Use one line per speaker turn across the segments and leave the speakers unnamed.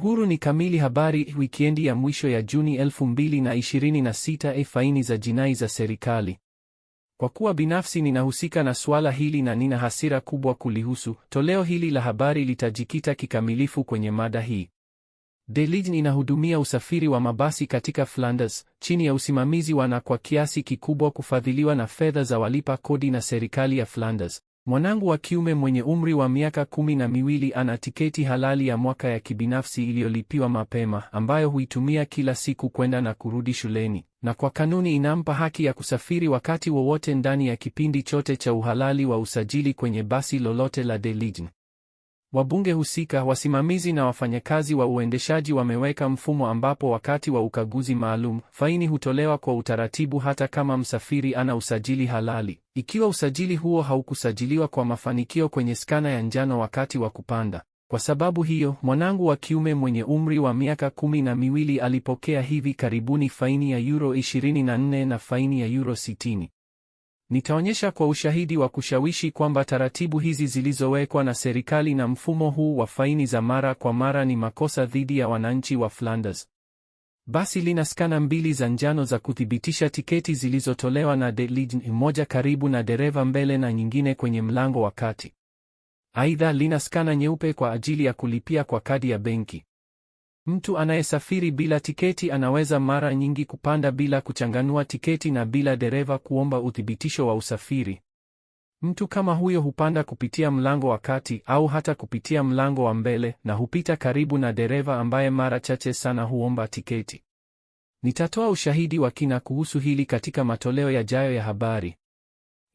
Uhuru ni kamili habari. Wikendi ya mwisho ya Juni 2026. Faini za jinai za serikali. Kwa kuwa binafsi ninahusika na suala hili na nina hasira kubwa kulihusu, toleo hili la habari litajikita kikamilifu kwenye mada hii. De Ligne inahudumia usafiri wa mabasi katika Flanders, chini ya usimamizi na kwa kiasi kikubwa kufadhiliwa na fedha za walipa kodi na serikali ya Flanders. Mwanangu wa kiume mwenye umri wa miaka 12 ana tiketi halali ya mwaka ya kibinafsi iliyolipiwa mapema, ambayo huitumia kila siku kwenda na kurudi shuleni, na kwa kanuni inampa haki ya kusafiri wakati wowote ndani ya kipindi chote cha uhalali wa usajili kwenye basi lolote la De Ligne. Wabunge husika, wasimamizi na wafanyakazi wa uendeshaji wameweka mfumo ambapo wakati wa ukaguzi maalum, faini hutolewa kwa utaratibu hata kama msafiri ana usajili halali, ikiwa usajili huo haukusajiliwa kwa mafanikio kwenye skana ya njano wakati wa kupanda. Kwa sababu hiyo, mwanangu wa kiume mwenye umri wa miaka 12 alipokea hivi karibuni faini ya euro 24 na faini ya euro 60. Nitaonyesha kwa ushahidi wa kushawishi kwamba taratibu hizi zilizowekwa na serikali na mfumo huu wa faini za mara kwa mara ni makosa dhidi ya wananchi wa Flanders. Basi lina skana 2 za njano za kuthibitisha tiketi zilizotolewa na De Ligne, moja karibu na dereva mbele na nyingine kwenye mlango wa kati. Aidha, lina skana nyeupe kwa ajili ya kulipia kwa kadi ya benki. Mtu anayesafiri bila tiketi anaweza mara nyingi kupanda bila kuchanganua tiketi na bila dereva kuomba uthibitisho wa usafiri. Mtu kama huyo hupanda kupitia mlango wa kati au hata kupitia mlango wa mbele na hupita karibu na dereva ambaye mara chache sana huomba tiketi. Nitatoa ushahidi wa kina kuhusu hili katika matoleo yajayo ya habari.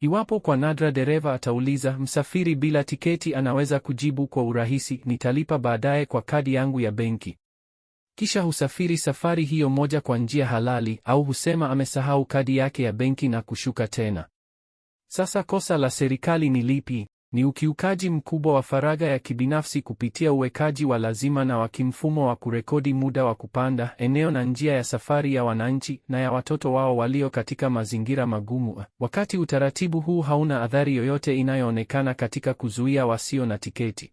Iwapo kwa nadra dereva atauliza, msafiri bila tiketi anaweza kujibu kwa urahisi, nitalipa baadaye kwa kadi yangu ya benki. Kisha husafiri safari hiyo moja kwa njia halali, au husema amesahau kadi yake ya benki na kushuka tena. Sasa kosa la serikali ni lipi? Ni ukiukaji mkubwa wa faragha ya kibinafsi kupitia uwekaji wa lazima na wa kimfumo wa kurekodi muda wa kupanda, eneo na njia ya safari ya wananchi na ya watoto wao walio katika mazingira magumu, wakati utaratibu huu hauna athari yoyote inayoonekana katika kuzuia wasio na tiketi.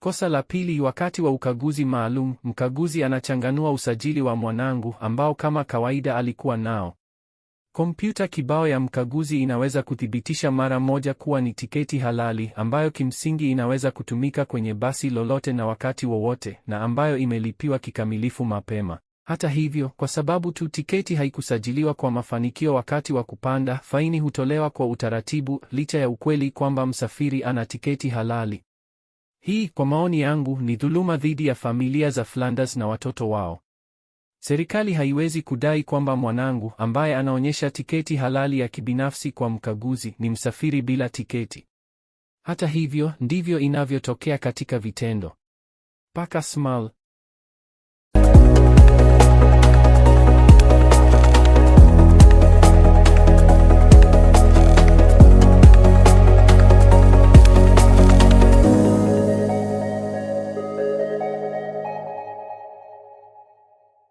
Kosa la pili, wakati wa ukaguzi maalum, mkaguzi anachanganua usajili wa mwanangu ambao kama kawaida alikuwa nao. Kompyuta kibao ya mkaguzi inaweza kuthibitisha mara moja kuwa ni tiketi halali, ambayo kimsingi inaweza kutumika kwenye basi lolote na wakati wowote, na ambayo imelipiwa kikamilifu mapema. Hata hivyo, kwa sababu tu tiketi haikusajiliwa kwa mafanikio wakati wa kupanda, faini hutolewa kwa utaratibu, licha ya ukweli kwamba msafiri ana tiketi halali. Hii, kwa maoni yangu, ni dhuluma dhidi ya familia za Flanders na watoto wao. Serikali haiwezi kudai kwamba mwanangu, ambaye anaonyesha tiketi halali ya kibinafsi kwa mkaguzi, ni msafiri bila tiketi. Hata hivyo, ndivyo inavyotokea katika vitendo. Paka Small.